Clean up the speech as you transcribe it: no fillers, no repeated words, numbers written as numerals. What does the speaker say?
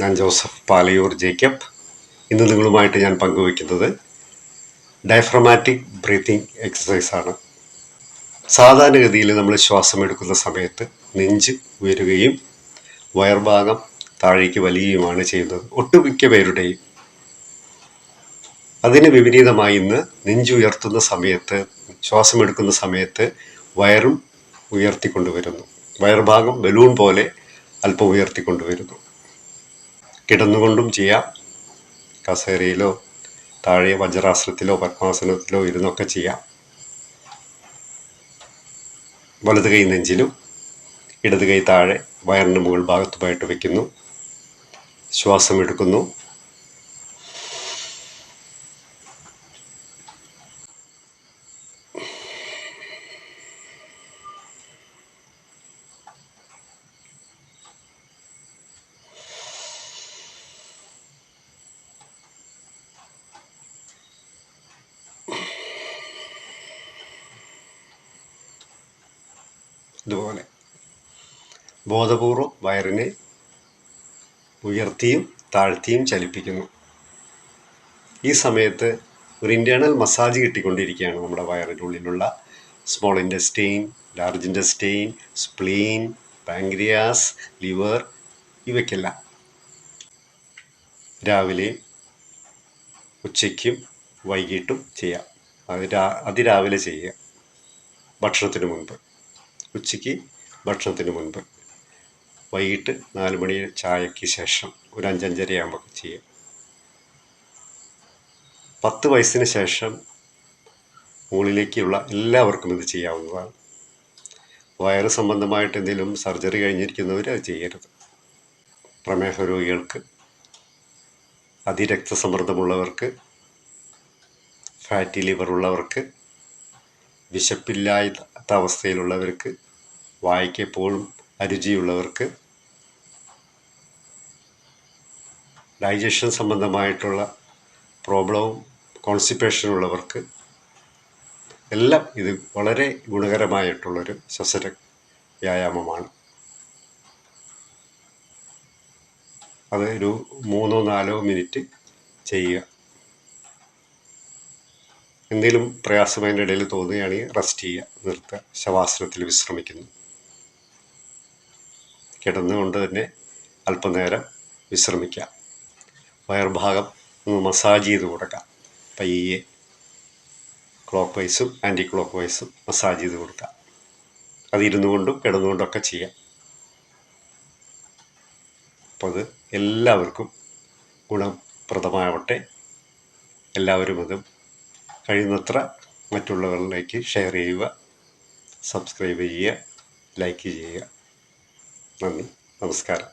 ഞാൻ Joseph Palayur Jacob. ഇന്ന് നിങ്ങളുമായിട്ട് ഞാൻ പങ്കുവയ്ക്കുന്നത് ഡയഫ്രമാറ്റിക് ബ്രീത്തിങ് എക്സസൈസാണ്. സാധാരണഗതിയിൽ നമ്മൾ ശ്വാസം എടുക്കുന്ന സമയത്ത് നെഞ്ച് ഉയരുകയും വയർഭാഗം താഴേക്ക് വലിയുകയുമാണ് ചെയ്യുന്നത് ഒട്ടുമിക്ക പേരുടെയും. അതിന് വിപരീതമായി ഇന്ന് നെഞ്ചുയർത്തുന്ന സമയത്ത്, ശ്വാസം എടുക്കുന്ന സമയത്ത് വയറും ഉയർത്തിക്കൊണ്ടുവരുന്നു. വയർഭാഗം ബലൂൺ പോലെ അല്പം ഉയർത്തിക്കൊണ്ടുവരുന്നു. കിടന്നുകൊണ്ടും ചെയ്യാം, കസേരയിലോ താഴെ വജ്രാസനത്തിലോ പത്മാസനത്തിലോ ഇരുന്നൊക്കെ ചെയ്യാം. വലത് കൈ നെഞ്ചിലും ഇടത് കൈ താഴെ വയറിൻ്റെ മുകൾ ഭാഗത്തുമായിട്ട് വയ്ക്കുന്നു. ശ്വാസം എടുക്കുന്നു. ഇതുപോലെ ബോധപൂർവം വയറിനെ ഉയർത്തിയും താഴ്ത്തിയും ചലിപ്പിക്കുന്നു. ഈ സമയത്ത് ഒരു ഇൻറ്റേർണൽ മസാജ് കിട്ടിക്കൊണ്ടിരിക്കുകയാണ് നമ്മുടെ വയറിനുള്ളിലുള്ള small intestine, large intestine, spleen, pancreas, liver, ഇവയ്ക്കെല്ലാം. രാവിലെ, ഉച്ചയ്ക്കും വൈകിട്ടും ചെയ്യാം. അതിരാവിലെ ചെയ്യുക, ഭക്ഷണത്തിന് മുൻപ്. ഉച്ചയ്ക്ക് ഭക്ഷണത്തിന് മുൻപ്, വൈകിട്ട് 4 മണി ചായയ്ക്ക് ശേഷം ഒരു 5-5:30 ആകുമ്പോൾ ചെയ്യാം. 10 വയസ്സിന് ശേഷം മുകളിലേക്കുള്ള എല്ലാവർക്കും ഇത് ചെയ്യാവുന്നതാണ്. വയറ് സംബന്ധമായിട്ട് എന്തെങ്കിലും സർജറി കഴിഞ്ഞിരിക്കുന്നവർ അത് ചെയ്യരുത്. പ്രമേഹ രോഗികൾക്ക്, അതിരക്തസമ്മർദ്ദമുള്ളവർക്ക്, ഫാറ്റി ലിവർ ഉള്ളവർക്ക്, വിശപ്പില്ലാത്ത അവസ്ഥയിലുള്ളവർക്ക്, വായ്ക്ക് എപ്പോഴും അരുചിയുള്ളവർക്ക്, ഡൈജഷൻ സംബന്ധമായിട്ടുള്ള പ്രോബ്ലവും കോൺസ്റ്റിപ്പേഷൻ ഉള്ളവർക്ക് എല്ലാം ഇത് വളരെ ഗുണകരമായിട്ടുള്ളൊരു ശ്വസന വ്യായാമമാണ്. അത് ഒരു 3-4 മിനിറ്റ് ചെയ്യുക. എന്തെങ്കിലും പ്രയാസം അതിൻ്റെ ഇടയിൽ തോന്നുകയാണെങ്കിൽ റെസ്റ്റ് ചെയ്യുക, നിർത്തുക, ശവാസനത്തിൽ വിശ്രമിക്കുന്നു. കിടന്നുകൊണ്ട് തന്നെ അല്പനേരം വിശ്രമിക്കുക. വയർഭാഗം ഒന്ന് മസാജ് ചെയ്ത് കൊടുക്കുക. പയ്യെ ക്ലോക്ക് വൈസും ആൻറ്റി ക്ലോക്ക് വൈസും മസാജ് ചെയ്ത് കൊടുക്കുക. അത് ഇരുന്നു കൊണ്ടും കിടന്നുകൊണ്ടൊക്കെ ചെയ്യാം. അപ്പോൾ അത് എല്ലാവർക്കും ഗുണപ്രദമാവട്ടെ. എല്ലാവരും അത് കഴിയുന്നത്ര മറ്റുള്ളവരിലേക്ക് ഷെയർ ചെയ്യുക, സബ്സ്ക്രൈബ് ചെയ്യുക, ലൈക്ക് ചെയ്യുക. നന്ദി, നമസ്കാരം.